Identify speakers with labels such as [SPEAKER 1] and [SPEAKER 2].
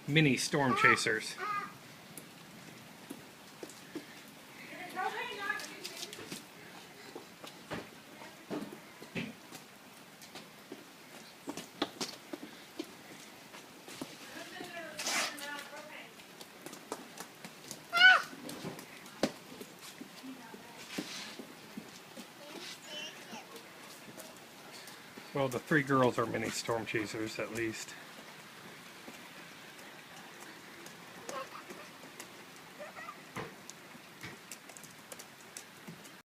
[SPEAKER 1] mini storm chasers. Well, the three girls are mini storm chasers at least.